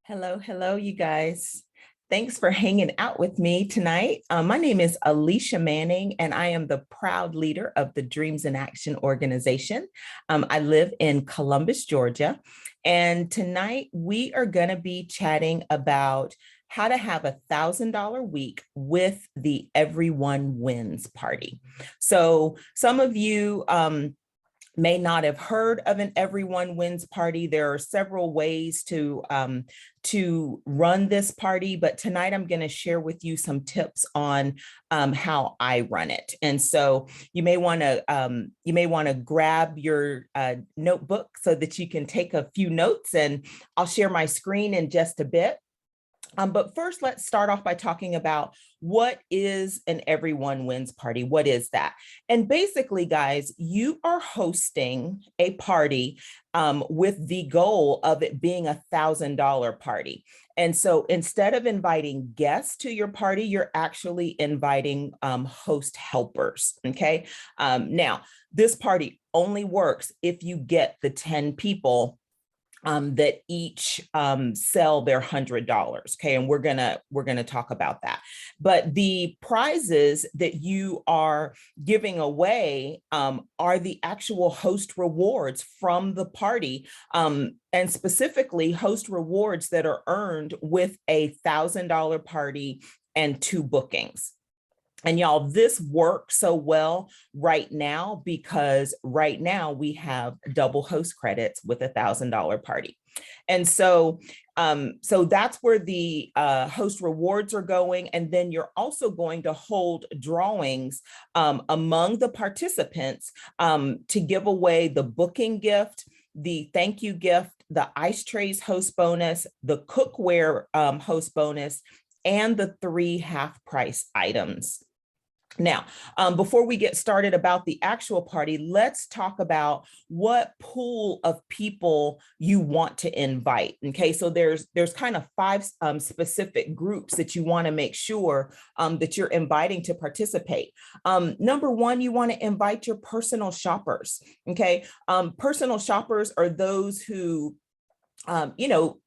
Hello, hello, you guys. Thanks for hanging out with me tonight. My name is Alicia Manning, and I am the proud leader of the Dreams in Action organization. I live in Columbus, Georgia, and tonight we are going to be chatting about how to have $1,000 week with the Everyone Wins party. So some of you may not have heard of an Everyone Wins party. There are several ways to run this party, but tonight I'm going to share with you some tips on how I run it. And so you may want to grab your notebook so that you can take a few notes, and I'll share my screen in just a bit. But first, let's start off by talking about what is an Everyone Wins party. What is that? And basically, guys, you are hosting a party with the goal of it being $1,000 party. And so instead of inviting guests to your party, you're actually inviting host helpers. Okay. Now, this party only works if you get the 10 people that each sell their $100. Okay, and we're gonna talk about that. But the prizes that you are giving away are the actual host rewards from the party, and specifically host rewards that are earned with a $1,000 party and 2 bookings. And y'all, this works so well right now because right now we have double host credits with a $1,000 party. And so, so that's where the host rewards are going. And then you're also going to hold drawings among the participants to give away the booking gift, the thank you gift, the ice trays host bonus, the cookware host bonus, and the 3 half price items. Now, before we get started about the actual party, let's talk about what pool of people you want to invite. Okay, so there's kind of 5 specific groups that you want to make sure that you're inviting to participate. Number 1, you want to invite your personal shoppers. Okay, personal shoppers are those who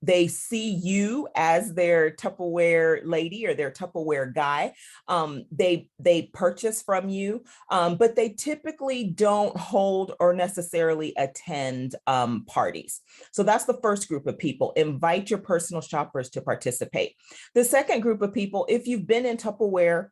they see you as their Tupperware lady or their Tupperware guy. They purchase from you, but they typically don't hold or necessarily attend parties. So that's the first group of people. Invite your personal shoppers to participate. The second group of people, if you've been in Tupperware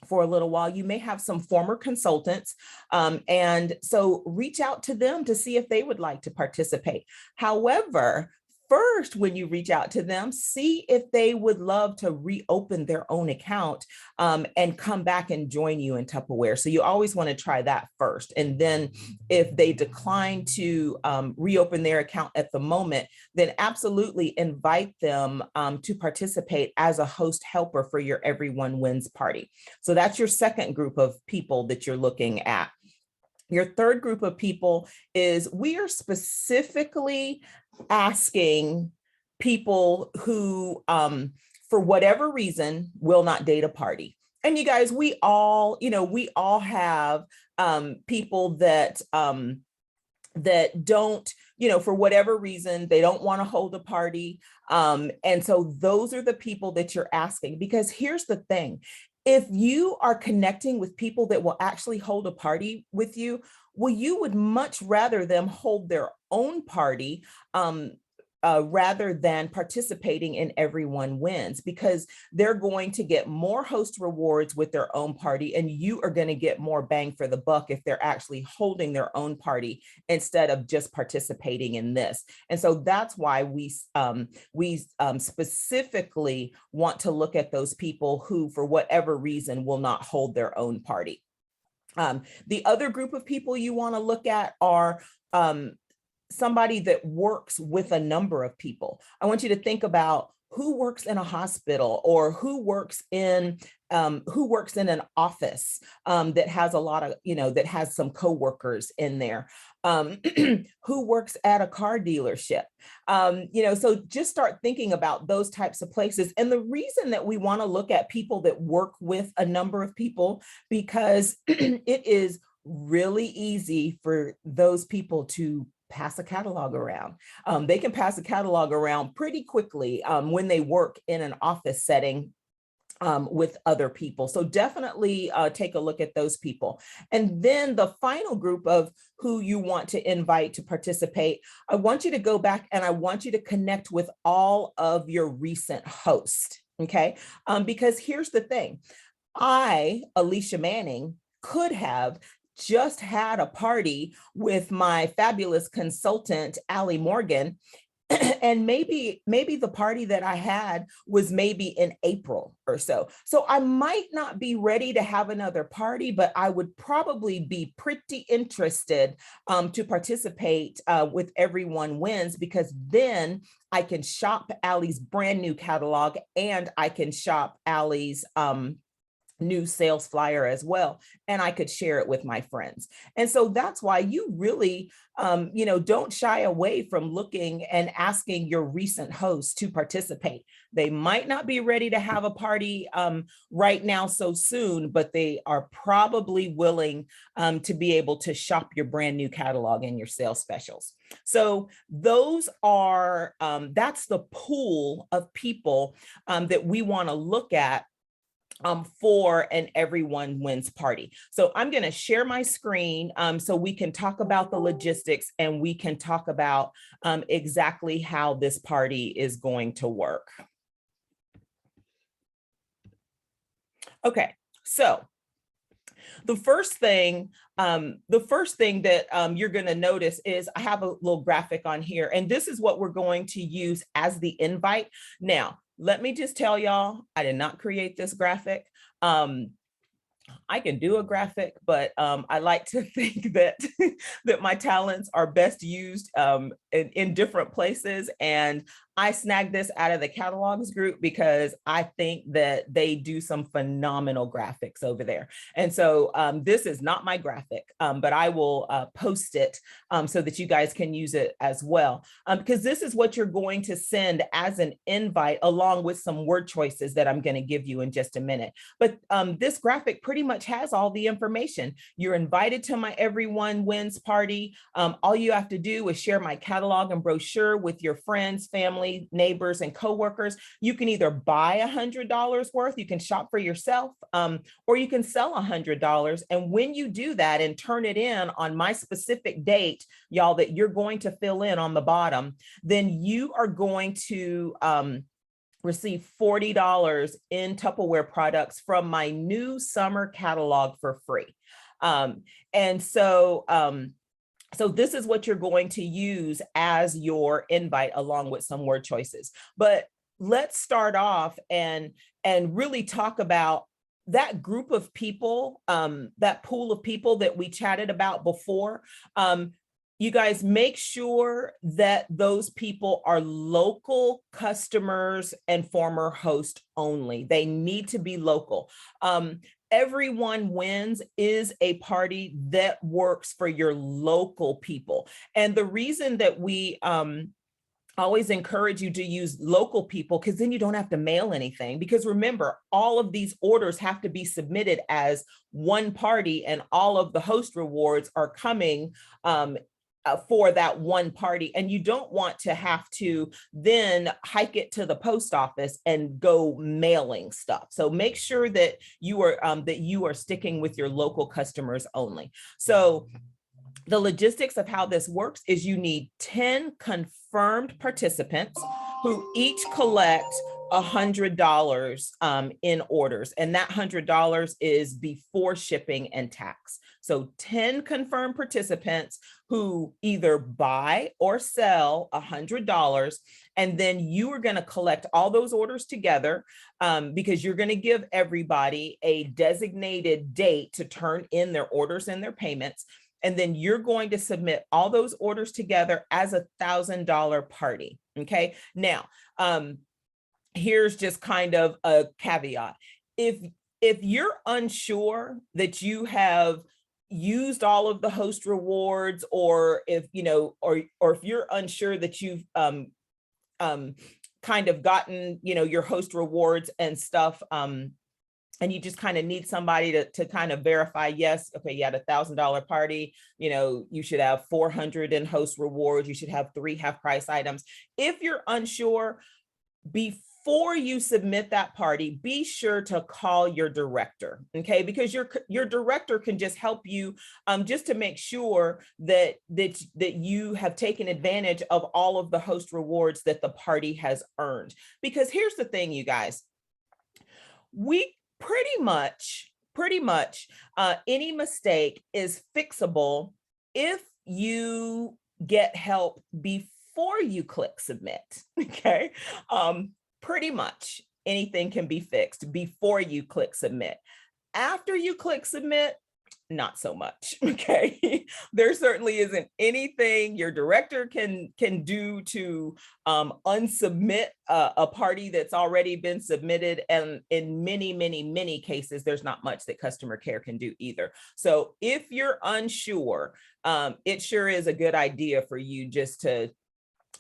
for a little while, you may have some former consultants. And so reach out to them to see if they would like to participate. However, first, when you reach out to them, see if they would love to reopen their own account and come back and join you in Tupperware. So you always want to try that first. And then if they decline to reopen their account at the moment, then absolutely invite them to participate as a host helper for your Everyone Wins party. So that's your second group of people that you're looking at. Your third group of people is we are specifically asking people who, for whatever reason, will not date a party. And you guys, we all have people that that don't, for whatever reason, they don't want to hold a party. And so those are the people that you're asking, because here's the thing. If you are connecting with people that will actually hold a party with you, well, you would much rather them hold their own party rather than participating in Everyone Wins, because they're going to get more host rewards with their own party, and you are going to get more bang for the buck if they're actually holding their own party instead of just participating in this. And so that's why we specifically want to look at those people who, for whatever reason, will not hold their own party. The other group of people you want to look at are somebody that works with a number of people. I want you to think about who works in a hospital or who works in an office that has a lot of, that has some coworkers in there, who works at a car dealership. So just start thinking about those types of places. And the reason that we want to look at people that work with a number of people, because it is really easy for those people to pass a catalog around. They can pass a catalog around pretty quickly when they work in an office setting with other people. So definitely take a look at those people. And then the final group of who you want to invite to participate, I want you to go back and I want you to connect with all of your recent hosts, okay? Because here's the thing. I, Alicia Manning, could have just had a party with my fabulous consultant, Allie Morgan, and maybe the party that I had was maybe in April or so. So I might not be ready to have another party, but I would probably be pretty interested to participate with Everyone Wins, because then I can shop Allie's brand new catalog and I can shop Allie's new sales flyer as well, and I could share it with my friends. And so that's why you really, don't shy away from looking and asking your recent hosts to participate. They might not be ready to have a party right now so soon, but they are probably willing to be able to shop your brand new catalog and your sales specials. So those are, that's the pool of people that we want to look at for an Everyone Wins party. So I'm going to share my screen so we can talk about the logistics and we can talk about exactly how this party is going to work. Okay, so the first thing that you're going to notice is I have a little graphic on here, and this is what we're going to use as the invite. Now, let me just tell y'all, I did not create this graphic. I can do a graphic, but I like to think that that my talents are best used in different places. And I snagged this out of the catalogs group because I think that they do some phenomenal graphics over there. And so this is not my graphic, but I will post it so that you guys can use it as well. Because this is what you're going to send as an invite, along with some word choices that I'm going to give you in just a minute. But this graphic pretty much has all the information. You're invited to my Everyone Wins party. All you have to do is share my catalog and brochure with your friends, family, neighbors, and coworkers. You can either buy $100 worth, you can shop for yourself, or you can sell $100. And when you do that and turn it in on my specific date, y'all, that you're going to fill in on the bottom, then you are going to receive $40 in Tupperware products from my new summer catalog for free. And so this is what you're going to use as your invite, along with some word choices. But let's start off and really talk about that group of people, that pool of people that we chatted about before. You guys make sure that those people are local customers and former host only. They need to be local. Everyone Wins is a party that works for your local people. And the reason that we always encourage you to use local people, because then you don't have to mail anything. Because remember, all of these orders have to be submitted as one party, and all of the host rewards are coming for that one party. And you don't want to have to then hike it to the post office and go mailing stuff. So make sure that you are sticking with your local customers only. So the logistics of how this works is you need 10 confirmed participants who each collect $100 in orders. And that $100 is before shipping and tax. So 10 confirmed participants who either buy or sell $100. And then you are going to collect all those orders together because you're going to give everybody a designated date to turn in their orders and their payments. And then you're going to submit all those orders together as $1,000 party. Okay. Now, here's just kind of a caveat. If you're unsure that you have used all of the host rewards, or if if you're unsure that you've kind of gotten your host rewards and stuff and you just kind of need somebody to kind of verify, yes, okay, you had $1,000 party, you should have 400 in host rewards, you should have 3 half price items. If you're unsure, before you submit that party, be sure to call your director, okay? Because your director can just help you, just to make sure that you have taken advantage of all of the host rewards that the party has earned. Because here's the thing, you guys, we pretty much any mistake is fixable if you get help before you click submit. Okay. Pretty much anything can be fixed before you click submit. After you click submit, not so much. Okay. There certainly isn't anything your director can do to unsubmit a party that's already been submitted. And in many cases, there's not much that customer care can do either. So if you're unsure, it sure is a good idea for you just to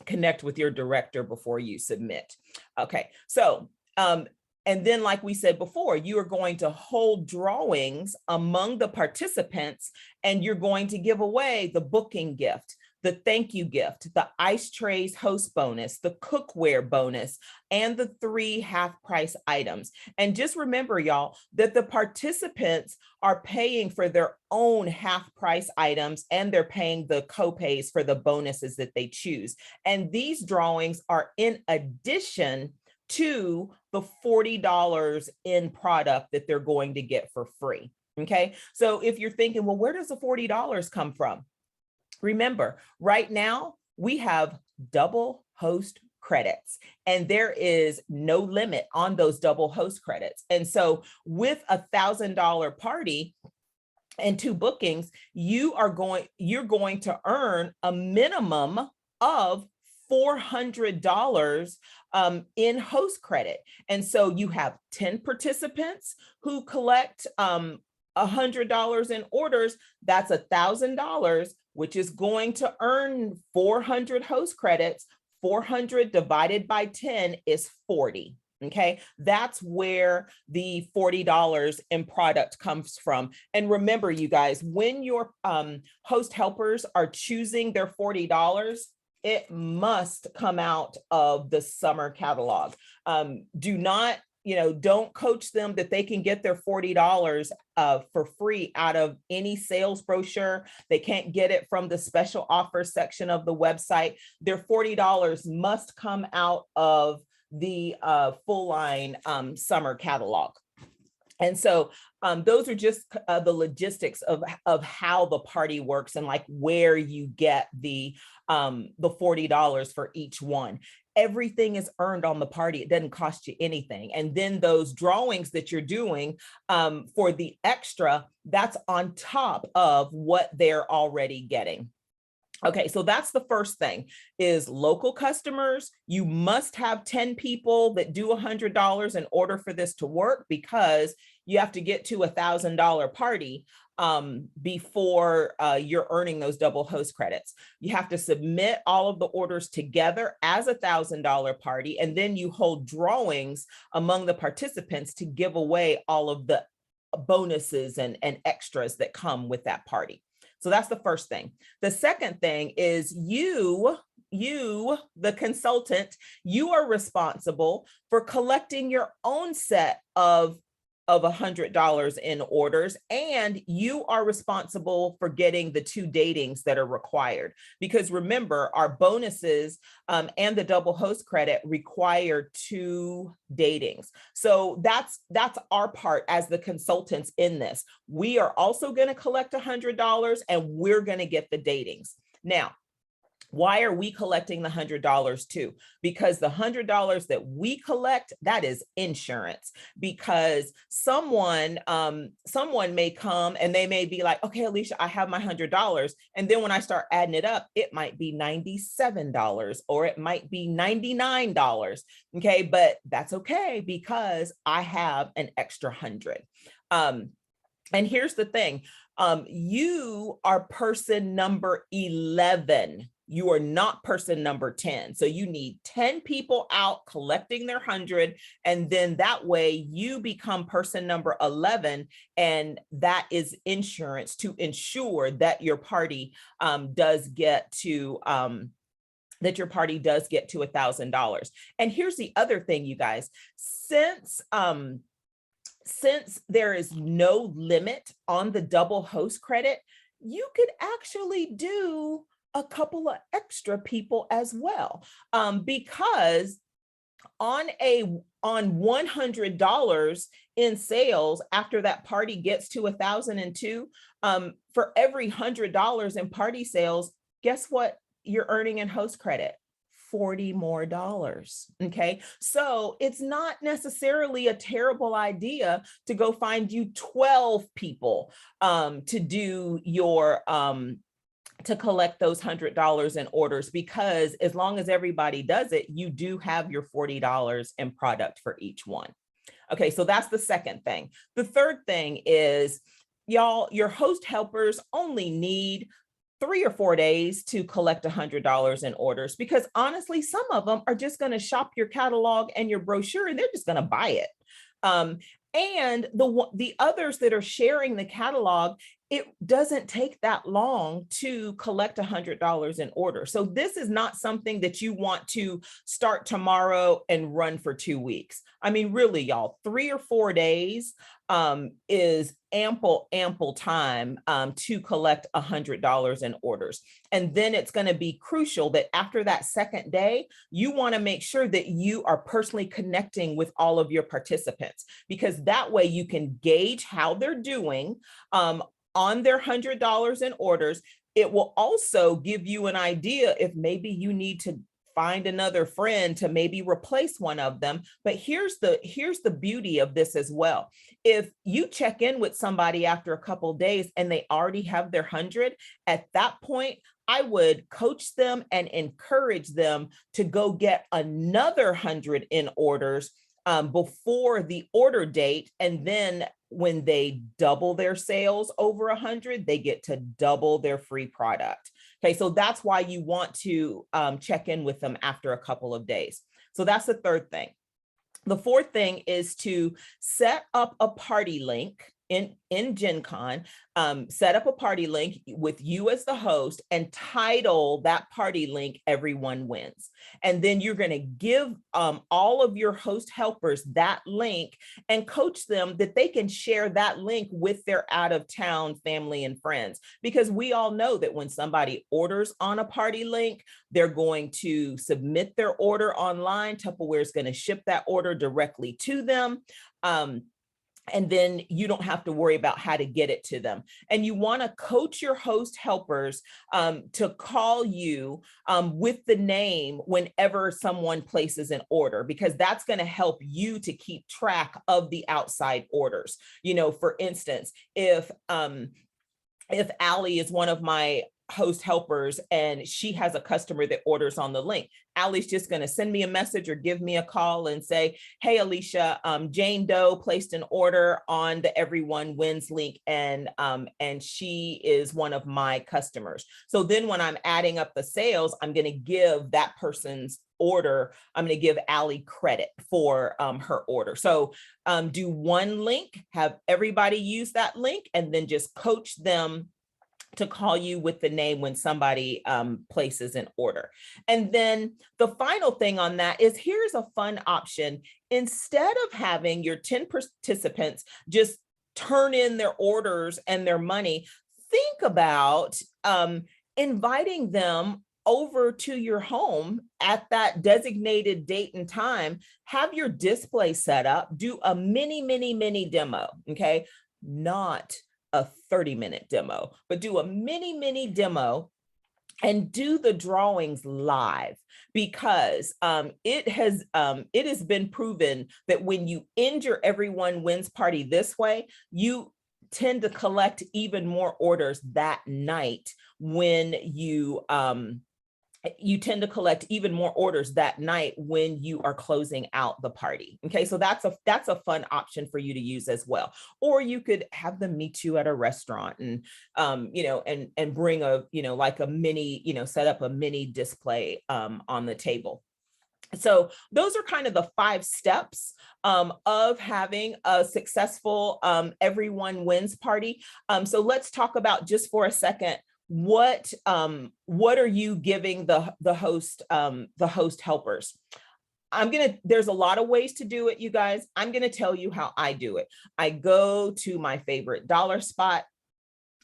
connect with your director before you submit. Okay. So, and then, like we said before, you are going to hold drawings among the participants, and you're going to give away the booking gift, the thank you gift, the ice trays host bonus, the cookware bonus, and the 3 half price items. And just remember, y'all, that the participants are paying for their own half price items, and they're paying the copays for the bonuses that they choose. And these drawings are in addition to the $40 in product that they're going to get for free. Okay. So if you're thinking, well, where does the $40 come from? Remember, right now we have double host credits, and there is no limit on those double host credits. And so with $1,000 party and 2 bookings, you're going to earn a minimum of $400 in host credit. And so you have 10 participants who collect $100 in orders. That's $1,000, which is going to earn 400 host credits. 400 divided by 10 is 40. Okay, that's where the $40 in product comes from. And remember, you guys, when your host helpers are choosing their $40, it must come out of the summer catalog. Do not, don't coach them that they can get their $40 for free out of any sales brochure. They can't get it from the special offer section of the website. Their $40 must come out of the full line summer catalog. And so those are just the logistics of how the party works, and like where you get the $40 for each one. Everything is earned on the party. It doesn't cost you anything. And then those drawings that you're doing for the extra, that's on top of what they're already getting. Okay, so that's the first thing, is local customers. You must have 10 people that do $100 in order for this to work, because you have to get to $1,000 party before you're earning those double host credits. You have to submit all of the orders together as $1,000 party, and then you hold drawings among the participants to give away all of the bonuses and extras that come with that party. So that's the first thing. The second thing is you, the consultant, you are responsible for collecting your own set of $100 in orders, and you are responsible for getting the 2 datings that are required. Because remember, our bonuses and the double host credit require 2 datings. So that's our part as the consultants in this. We are also going to collect $100, and we're going to get the datings. Now, why are we collecting the $100 too? Because the $100 that we collect, that is insurance. Because someone may come and they may be like, okay, Alicia, I have my $100. And then when I start adding it up, it might be $97 or it might be $99. Okay, but that's okay because I have an extra 100. And here's the thing. You are person number 11. you are not person number 10. So you need 10 people out collecting their 100. And then that way you become person number 11. And that is insurance to ensure that your party does get to $1,000. And here's the other thing, you guys, since there is no limit on the double host credit, you could actually do a couple of extra people as well, because on $100 in sales after that party gets to 1,002, for every $100 in party sales, guess what you're earning in host credit? $40 more. Okay, so it's not necessarily a terrible idea to go find you 12 people to do your to collect those $100 in orders, because as long as everybody does it, you do have your $40 in product for each one. Okay, so that's the second thing. The third thing is, y'all, your host helpers only need 3 or 4 days to collect $100 in orders, because honestly, some of them are just going to shop your catalog and your brochure and they're just going to buy it. And the others that are sharing the catalog, it doesn't take that long to collect $100 in order. So this is not something that you want to start tomorrow and run for 2 weeks. I mean, really, y'all, 3 or 4 days is ample time to collect $100 in orders. And then it's going to be crucial that after that second day, you want to make sure that you are personally connecting with all of your participants, because that way you can gauge how they're doing on their $100 in orders. It will also give you an idea if maybe you need to find another friend to maybe replace one of them. But here's the beauty of this as well. If you check in with somebody after a couple of days and they already have their 100, at that point, I would coach them and encourage them to go get another 100 in orders before the order date. And then when they double their sales over 100, they get to double their free product. Okay, so that's why you want to check in with them after a couple of days. So that's the third thing. The fourth thing is to set up a party link in Gen Con, set up a party link with you as the host and title that party link "Everyone Wins." And then you're going to give all of your host helpers that link and coach them that they can share that link with their out-of-town family and friends. Because we all know that when somebody orders on a party link, they're going to submit their order online. Tupperware is going to ship that order directly to them. And then you don't have to worry about how to get it to them. And you want to coach your host helpers to call you with the name whenever someone places an order, because that's going to help you to keep track of the outside orders. You know, for instance, if Allie is one of my host helpers and she has a customer that orders on the link, Allie's just going to send me a message or give me a call and say, "Hey, Alicia, Jane Doe placed an order on the Everyone Wins link, and she is one of my customers." So then when I'm adding up the sales, I'm going to give that person's order, I'm going to give Allie credit for her order. So do one link, have everybody use that link, and then just coach them to call you with the name when somebody places an order. And then the final thing on that is, here's a fun option. Instead of having your 10 participants just turn in their orders and their money, think about inviting them over to your home at that designated date and time. Have your display set up, do a mini demo, okay? Not a 30-minute demo, but do a mini demo and do the drawings live, because it has been proven that when you end your Everyone Wins party this way, you tend to collect even more orders that night when you you tend to collect even more orders that night when you are closing out the party. Okay, so that's a fun option for you to use as well. Or you could have them meet you at a restaurant and and bring a like a mini, set up a mini display on the table. So those are kind of the 5 steps of having a successful everyone wins party. So let's talk about just for a second, what are you giving the host helpers? There's a lot of ways to do it, you guys. I'm gonna tell you how I do it. I go to my favorite dollar spot.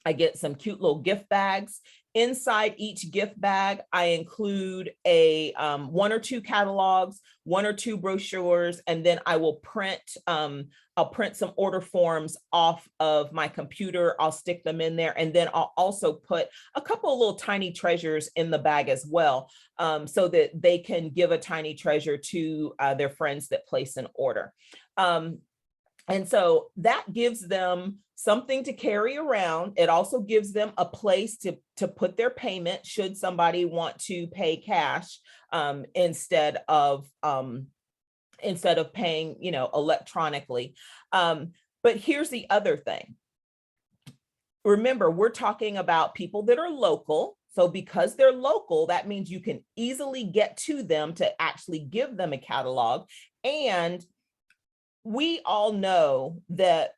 I get some cute little gift bags. Inside each gift bag, I include a 1 or 2 catalogs, 1 or 2 brochures, and then I will print. I'll print some order forms off of my computer. I'll stick them in there, and then I'll also put a couple of little tiny treasures in the bag as well, so that they can give a tiny treasure to their friends that place an order. And so that gives them something to carry around. It also gives them a place to put their payment should somebody want to pay cash instead of paying, electronically. But here's the other thing. Remember, we're talking about people that are local. So because they're local, that means you can easily get to them to actually give them a catalog. And we all know that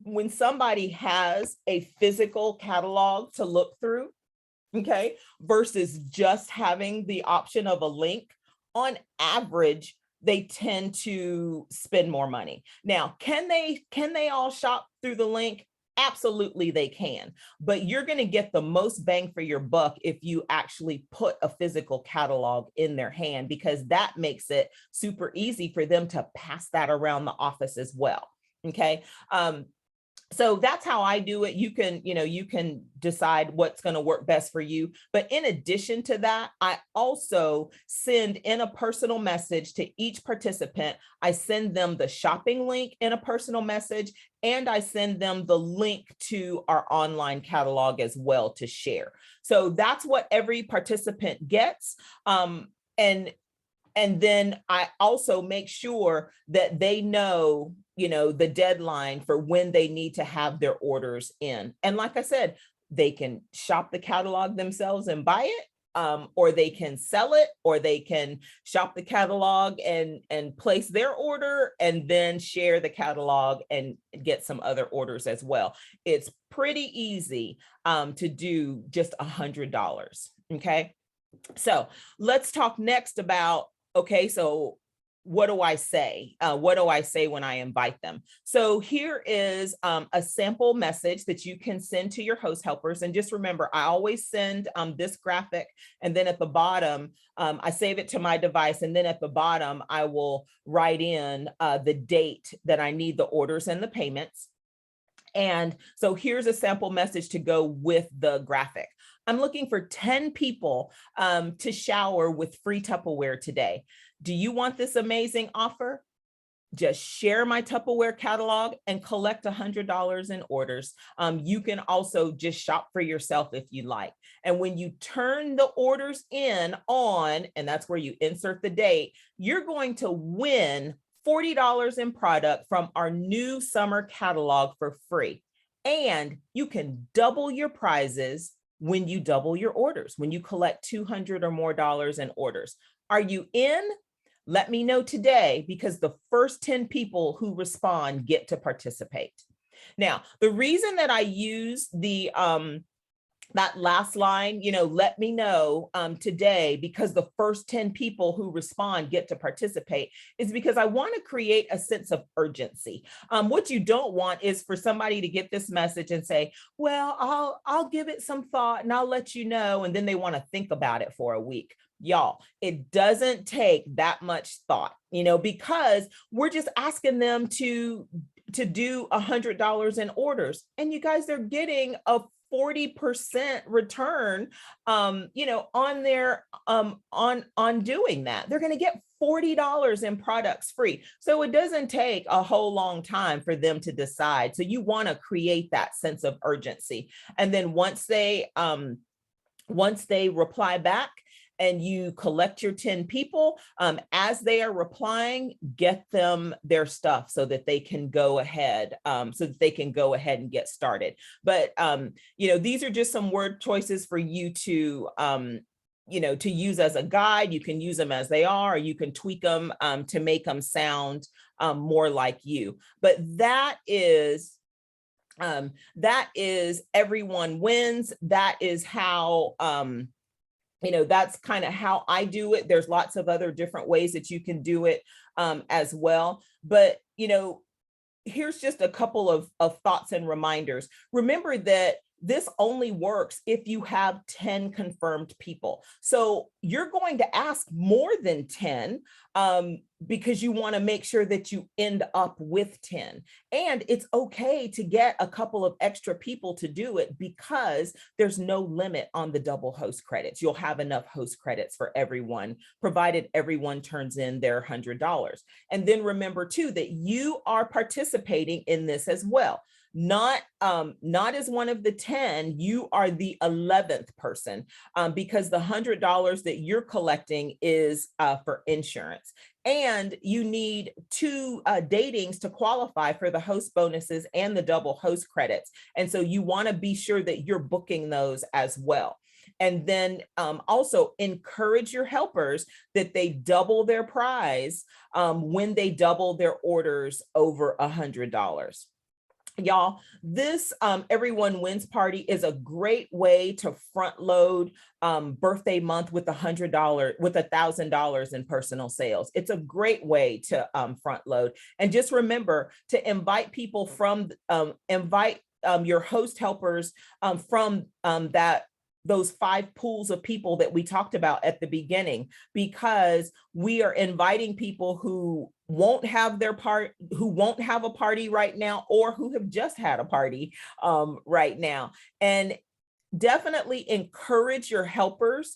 when somebody has a physical catalog to look through, okay, versus just having the option of a link, on average, they tend to spend more money. Now, can they all shop through the link? Absolutely, they can. But you're going to get the most bang for your buck if you actually put a physical catalog in their hand, because that makes it super easy for them to pass that around the office as well. Okay. So that's how I do it. You can decide what's going to work best for you. But in addition to that, I also send in a personal message to each participant. I send them the shopping link in a personal message, and I send them the link to our online catalog as well to share. So that's what every participant gets. And then I also make sure that they know, the deadline for when they need to have their orders in. And like I said, they can shop the catalog themselves and buy it, or they can sell it, or they can shop the catalog and place their order and then share the catalog and get some other orders as well. It's pretty easy to do just $100. Okay. So let's talk next about, okay, so what do I say? What do I say when I invite them? So here is a sample message that you can send to your host helpers. And just remember, I always send this graphic, and then at the bottom, I save it to my device. And then at the bottom, I will write in the date that I need the orders and the payments. And so here's a sample message to go with the graphic. I'm looking for 10 people to shower with free Tupperware today. Do you want this amazing offer? Just share my Tupperware catalog and collect $100 in orders. You can also just shop for yourself if you like. And when you turn the orders in on, and that's where you insert the date, you're going to win $40 in product from our new summer catalog for free. And you can double your prizes when you double your orders, when you collect $200 or more in orders. Are you in? Let me know today, because the first 10 people who respond get to participate. Now, the reason that I use the that last line, let me know today, because the first 10 people who respond get to participate, is because I want to create a sense of urgency. What you don't want is for somebody to get this message and say, well, I'll give it some thought and I'll let you know. And then they want to think about it for a week. Y'all, it doesn't take that much thought, because we're just asking them to do $100 in orders. And you guys, they're getting a 40% return, on their, on doing that. They're going to get $40 in products free. So it doesn't take a whole long time for them to decide. So you want to create that sense of urgency. And then once they reply back and you collect your 10 people. As they are replying, get them their stuff so that they can go ahead, and get started. But these are just some word choices for you to to use as a guide. You can use them as they are, or you can tweak them to make them sound more like you. But that is everyone wins. That is how that's kind of how I do it. There's lots of other different ways that you can do it as well. But here's just a couple of thoughts and reminders. Remember that this only works if you have 10 confirmed people. So you're going to ask more than 10 because you want to make sure that you end up with 10. And it's okay to get a couple of extra people to do it because there's no limit on the double host credits. You'll have enough host credits for everyone, provided everyone turns in their $100. And then remember too, that you are participating in this as well. Not as one of the 10, you are the 11th person because the $100 that you're collecting is for insurance. And you need 2 datings to qualify for the host bonuses and the double host credits. And so you want to be sure that you're booking those as well. And then also encourage your helpers that they double their prize when they double their orders over $100. Y'all, this Everyone Wins party is a great way to front load birthday month with $1,000 in personal sales. It's a great way to front load. And just remember to invite people from your host helpers from those 5 pools of people that we talked about at the beginning, because we are inviting people who won't have a party right now, or who have just had a party right now. And definitely encourage your helpers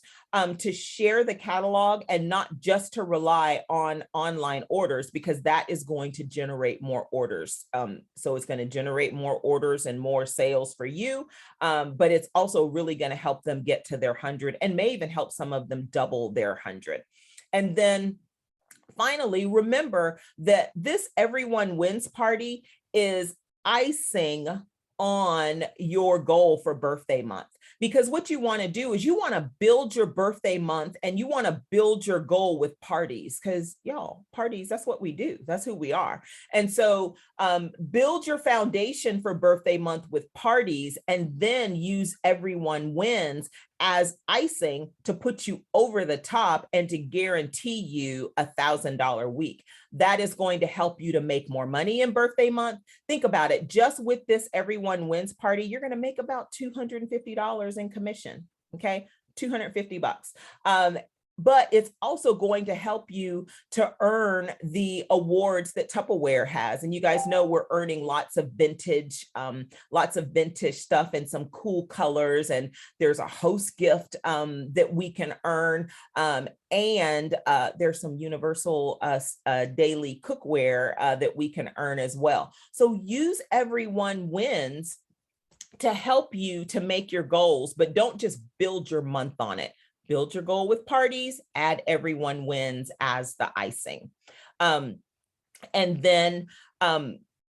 to share the catalog and not just to rely on online orders, because that is going to generate more orders. So it's going to generate more orders and more sales for you, but it's also really going to help them get to their 100 and may even help some of them double their 100. And then finally, remember that this Everyone Wins party is icing on your goal for birthday month. Because what you want to do is you want to build your birthday month and you want to build your goal with parties, because y'all, parties, that's what we do. That's who we are. And so build your foundation for birthday month with parties, and then use Everyone Wins as icing to put you over the top and to guarantee you $1,000 week. That is going to help you to make more money in birthday month. Think about it. Just with this Everyone Wins party, you're going to make about $250 in commission. Okay, $250. But it's also going to help you to earn the awards that Tupperware has. And you guys know we're earning lots of vintage stuff and some cool colors. And there's a host gift that we can earn. And there's some universal daily cookware that we can earn as well. So use Everyone Wins to help you to make your goals, but don't just build your month on it. Build your goal with parties, add Everyone Wins as the icing. And then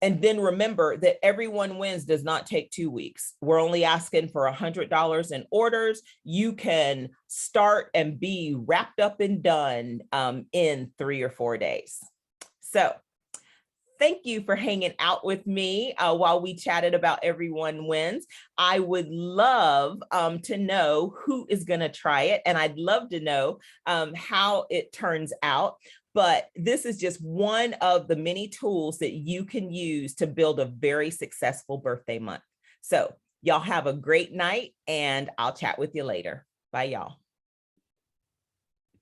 remember that Everyone Wins does not take 2 weeks. We're only asking for $100 in orders. You can start and be wrapped up and done in 3 or 4 days. So thank you for hanging out with me while we chatted about Everyone Wins. I would love to know who is going to try it, and I'd love to know how it turns out. But this is just one of the many tools that you can use to build a very successful birthday month. So y'all have a great night, and I'll chat with you later. Bye, y'all.